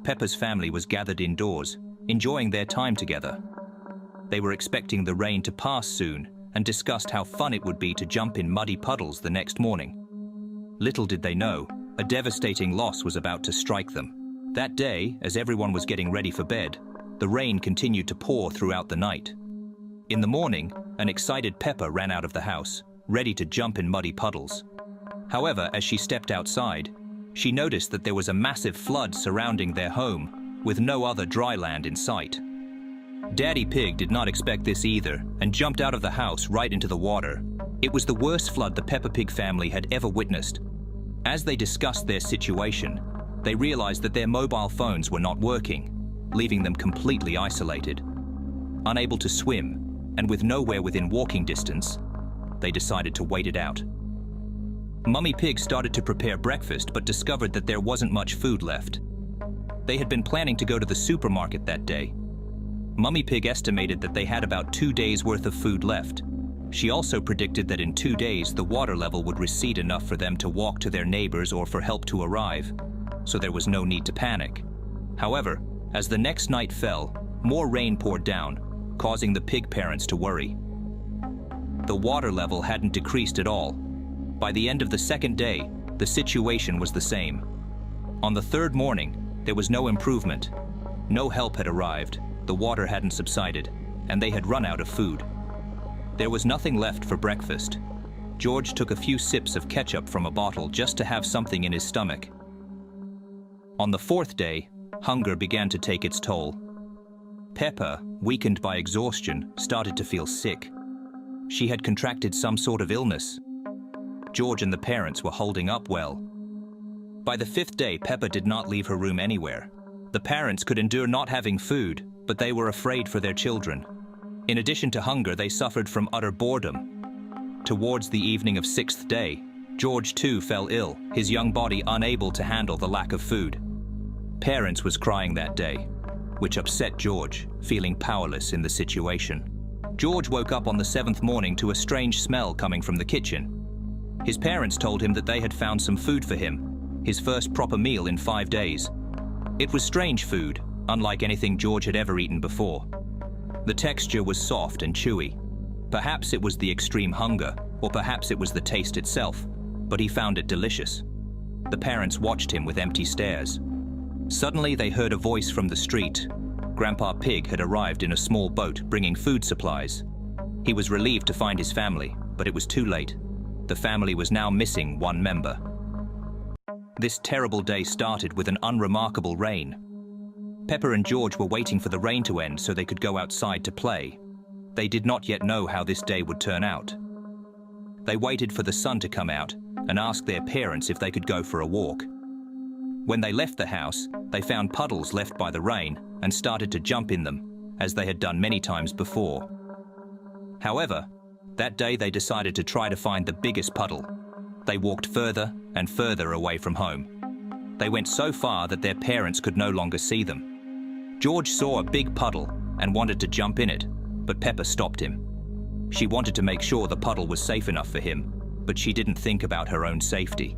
Peppa's family was gathered indoors, enjoying their time together. They were expecting the rain to pass soon and discussed how fun it would be to jump in muddy puddles the next morning. Little did they know, a devastating loss was about to strike them. That day, as everyone was getting ready for bed, the rain continued to pour throughout the night. In the morning, an excited Peppa ran out of the house, ready to jump in muddy puddles. However, as she stepped outside, she noticed that there was a massive flood surrounding their home, with no other dry land in sight. Daddy Pig did not expect this either and jumped out of the house right into the water. It was the worst flood the Peppa Pig family had ever witnessed. As they discussed their situation, they realized that their mobile phones were not working, leaving them completely isolated. Unable to swim, and with nowhere within walking distance, they decided to wait it out. Mummy Pig started to prepare breakfast but discovered that there wasn't much food left. They had been planning to go to the supermarket that day. Mummy Pig estimated that they had about 2 days' worth of food left. She also predicted that in 2 days the water level would recede enough for them to walk to their neighbors or for help to arrive, so there was no need to panic. However, as the next night fell, more rain poured down, causing the pig parents to worry. The water level hadn't decreased at all. By the end of the second day, the situation was the same. On the third morning, there was no improvement. No help had arrived, the water hadn't subsided, and they had run out of food. There was nothing left for breakfast. George took a few sips of ketchup from a bottle just to have something in his stomach. On the fourth day, hunger began to take its toll. Peppa, weakened by exhaustion, started to feel sick. She had contracted some sort of illness. George and the parents were holding up well. By the fifth day, Peppa did not leave her room anywhere. The parents could endure not having food, but they were afraid for their children. In addition to hunger, they suffered from utter boredom. Towards the evening of sixth day, George too fell ill, his young body unable to handle the lack of food. Parents was crying that day, which upset George, feeling powerless in the situation. George woke up on the seventh morning to a strange smell coming from the kitchen. His parents told him that they had found some food for him, his first proper meal in 5 days. It was strange food, unlike anything George had ever eaten before. The texture was soft and chewy. Perhaps it was the extreme hunger, or perhaps it was the taste itself, but he found it delicious. The parents watched him with empty stares. Suddenly they heard a voice from the street. Grandpa Pig had arrived in a small boat bringing food supplies. He was relieved to find his family, but it was too late. The family was now missing one member. This terrible day started with an unremarkable rain. Peppa and George were waiting for the rain to end so they could go outside to play. They did not yet know how this day would turn out. They waited for the sun to come out and asked their parents if they could go for a walk. When they left the house, they found puddles left by the rain and started to jump in them, as they had done many times before. However, that day they decided to try to find the biggest puddle. They walked further and further away from home. They went so far that their parents could no longer see them. George saw a big puddle and wanted to jump in it, but Peppa stopped him. She wanted to make sure the puddle was safe enough for him, but she didn't think about her own safety.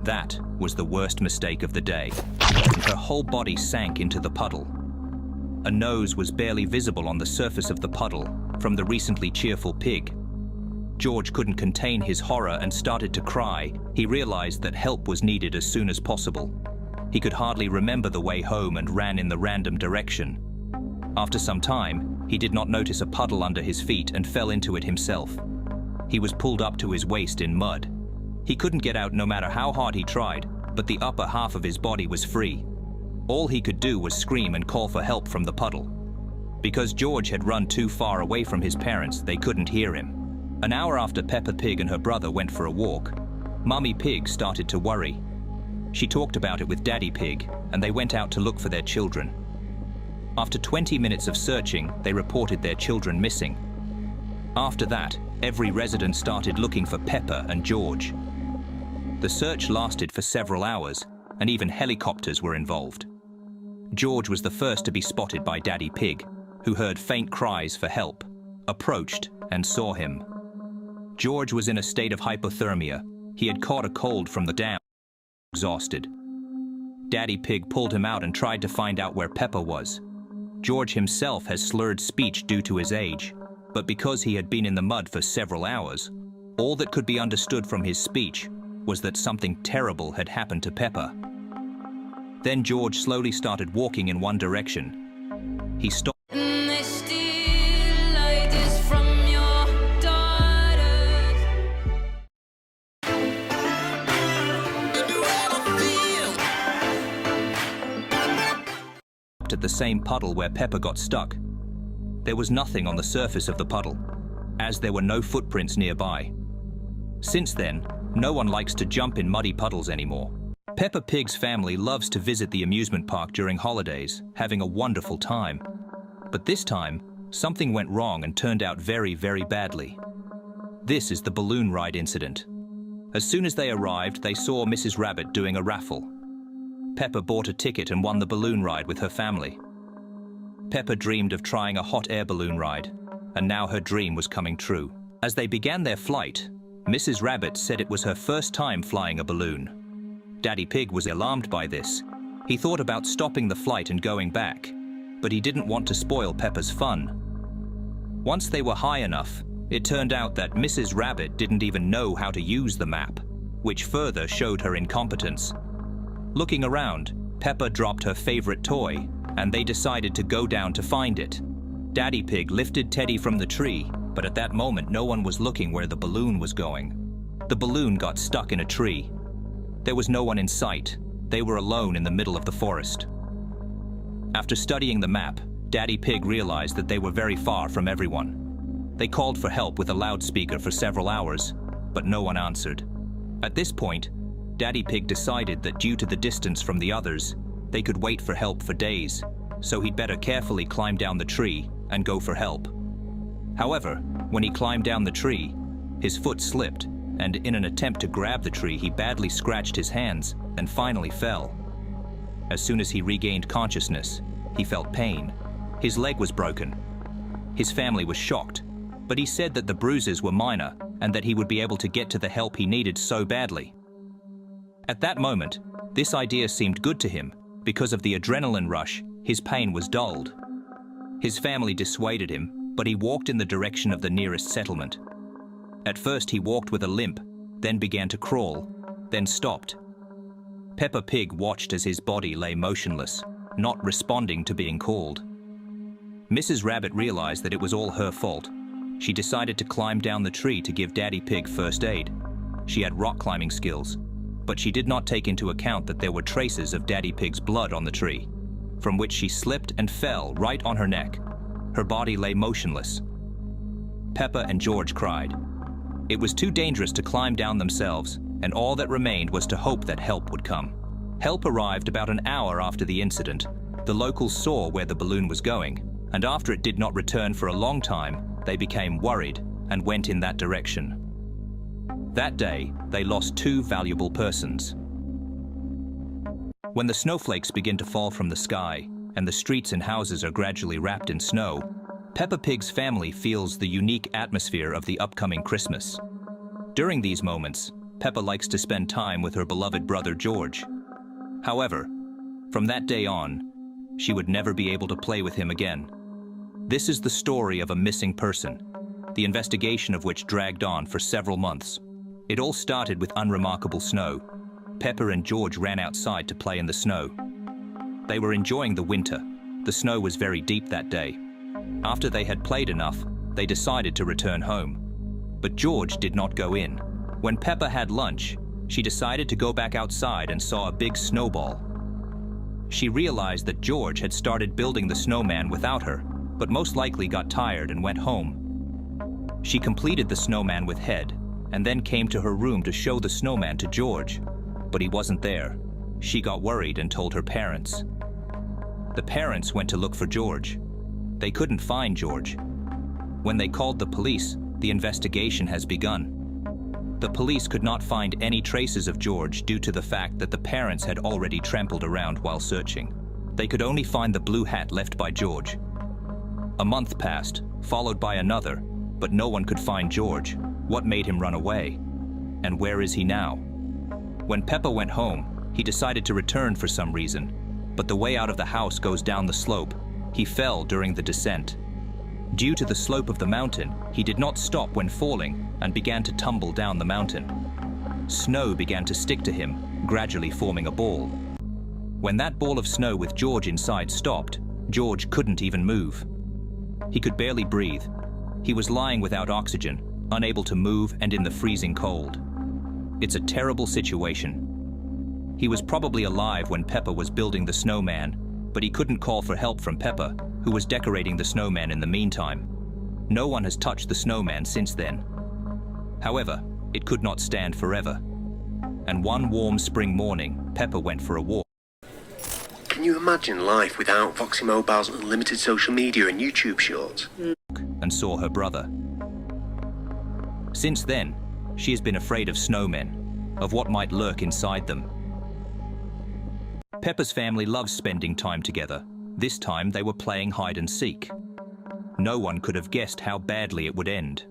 That was the worst mistake of the day. Her whole body sank into the puddle. A nose was barely visible on the surface of the puddle from the recently cheerful pig. George couldn't contain his horror and started to cry. He realized that help was needed as soon as possible. He could hardly remember the way home and ran in the random direction. After some time, he did not notice a puddle under his feet and fell into it himself. He was pulled up to his waist in mud. He couldn't get out no matter how hard he tried, but the upper half of his body was free. All he could do was scream and call for help from the puddle. Because George had run too far away from his parents, they couldn't hear him. An hour after Peppa Pig and her brother went for a walk, Mummy Pig started to worry. She talked about it with Daddy Pig, and they went out to look for their children. After 20 minutes of searching, they reported their children missing. After that, every resident started looking for Peppa and George. The search lasted for several hours, and even helicopters were involved. George was the first to be spotted by Daddy Pig, who heard faint cries for help, approached, and saw him. George was in a state of hypothermia. He had caught a cold from the dam, exhausted. Daddy Pig pulled him out and tried to find out where Peppa was. George himself has slurred speech due to his age, but because he had been in the mud for several hours, all that could be understood from his speech was that something terrible had happened to Peppa. Then George slowly started walking in one direction. He stopped at the same puddle where Peppa got stuck. There was nothing on the surface of the puddle, as there were no footprints nearby. Since then, no one likes to jump in muddy puddles anymore. Peppa Pig's family loves to visit the amusement park during holidays, having a wonderful time. But this time, something went wrong and turned out very, very badly. This is the balloon ride incident. As soon as they arrived, they saw Mrs. Rabbit doing a raffle. Peppa bought a ticket and won the balloon ride with her family. Peppa dreamed of trying a hot air balloon ride, and now her dream was coming true. As they began their flight, Mrs. Rabbit said it was her first time flying a balloon. Daddy Pig was alarmed by this. He thought about stopping the flight and going back, but he didn't want to spoil Peppa's fun. Once they were high enough, it turned out that Mrs. Rabbit didn't even know how to use the map, which further showed her incompetence. Looking around, Peppa dropped her favorite toy, and they decided to go down to find it. Daddy Pig lifted Teddy from the tree, but at that moment no one was looking where the balloon was going. The balloon got stuck in a tree. There was no one in sight. They were alone in the middle of the forest. After studying the map, Daddy Pig realized that they were very far from everyone. They called for help with a loudspeaker for several hours, but no one answered. At this point, Daddy Pig decided that due to the distance from the others, they could wait for help for days, so he'd better carefully climb down the tree and go for help. However, when he climbed down the tree, his foot slipped, and in an attempt to grab the tree, he badly scratched his hands and finally fell. As soon as he regained consciousness, he felt pain. His leg was broken. His family was shocked, but he said that the bruises were minor and that he would be able to get to the help he needed so badly. At that moment, this idea seemed good to him. Because of the adrenaline rush, his pain was dulled. His family dissuaded him, but he walked in the direction of the nearest settlement. At first he walked with a limp, then began to crawl, then stopped. Peppa Pig watched as his body lay motionless, not responding to being called. Mrs. Rabbit realized that it was all her fault. She decided to climb down the tree to give Daddy Pig first aid. She had rock climbing skills, but she did not take into account that there were traces of Daddy Pig's blood on the tree, from which she slipped and fell right on her neck. Her body lay motionless. Peppa and George cried. It was too dangerous to climb down themselves, and all that remained was to hope that help would come. Help arrived about an hour after the incident. The locals saw where the balloon was going, and after it did not return for a long time, they became worried and went in that direction. That day, they lost 2 valuable persons. When the snowflakes begin to fall from the sky, and the streets and houses are gradually wrapped in snow, Peppa Pig's family feels the unique atmosphere of the upcoming Christmas. During these moments, Peppa likes to spend time with her beloved brother George. However, from that day on, she would never be able to play with him again. This is the story of a missing person, the investigation of which dragged on for several months. It all started with unremarkable snow. Peppa and George ran outside to play in the snow. They were enjoying the winter. The snow was very deep that day. After they had played enough, they decided to return home. But George did not go in. When Peppa had lunch, she decided to go back outside and saw a big snowball. She realized that George had started building the snowman without her, but most likely got tired and went home. She completed the snowman with head, and then came to her room to show the snowman to George, but he wasn't there. She got worried and told her parents. The parents went to look for George. They couldn't find George. When they called the police, the investigation has begun. The police could not find any traces of George due to the fact that the parents had already trampled around while searching. They could only find the blue hat left by George. A month passed, followed by another, but no one could find George. What made him run away? And where is he now? When Peppa went home, He decided to return for some reason, but the way out of the house goes down the slope. He fell during the descent. Due to the slope of the mountain, he did not stop when falling and began to tumble down the mountain. Snow began to stick to him, gradually forming a ball. When that ball of snow with George inside stopped, George couldn't even move. He could barely breathe. He was lying without oxygen, unable to move and in the freezing cold. It's a terrible situation. He was probably alive when Peppa was building the snowman, but he couldn't call for help from Peppa, who was decorating the snowman in the meantime. No one has touched the snowman since then. However, it could not stand forever. And one warm spring morning, Peppa went for a walk. Can you imagine life without Voxy Mobile's unlimited social media and YouTube shorts? And saw her brother. Since then, she has been afraid of snowmen, of what might lurk inside them. Peppa's family loves spending time together. This time they were playing hide and seek. No one could have guessed how badly it would end.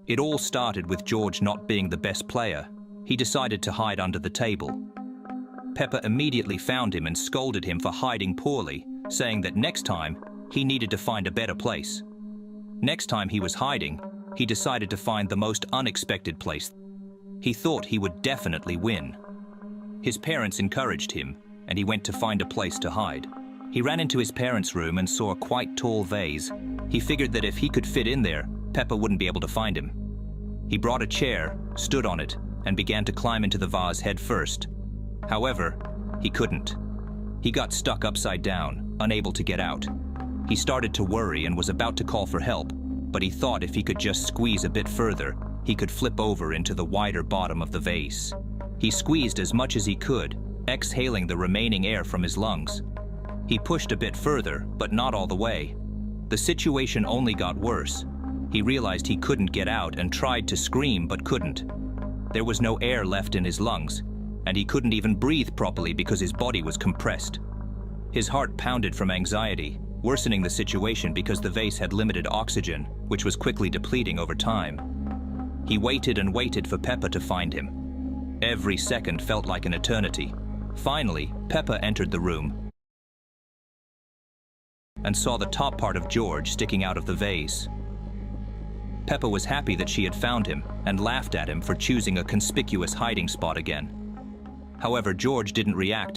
It all started with George not being the best player. He decided to hide under the table. Peppa immediately found him and scolded him for hiding poorly, saying that next time he needed to find a better place. Next time he was hiding, he decided to find the most unexpected place. He thought he would definitely win. His parents encouraged him, and he went to find a place to hide. He ran into his parents' room and saw a quite tall vase. He figured that if he could fit in there, Peppa wouldn't be able to find him. He brought a chair, stood on it, and began to climb into the vase head first. However, he couldn't. He got stuck upside down, unable to get out. He started to worry and was about to call for help, but he thought if he could just squeeze a bit further, he could flip over into the wider bottom of the vase. He squeezed as much as he could, exhaling the remaining air from his lungs. He pushed a bit further, but not all the way. The situation only got worse. He realized he couldn't get out and tried to scream but couldn't. There was no air left in his lungs, and he couldn't even breathe properly because his body was compressed. His heart pounded from anxiety, worsening the situation because the vase had limited oxygen, which was quickly depleting over time. He waited and waited for Peppa to find him. Every second felt like an eternity. Finally, Peppa entered the room and saw the top part of George sticking out of the vase. Peppa was happy that she had found him and laughed at him for choosing a conspicuous hiding spot again. However, George didn't react.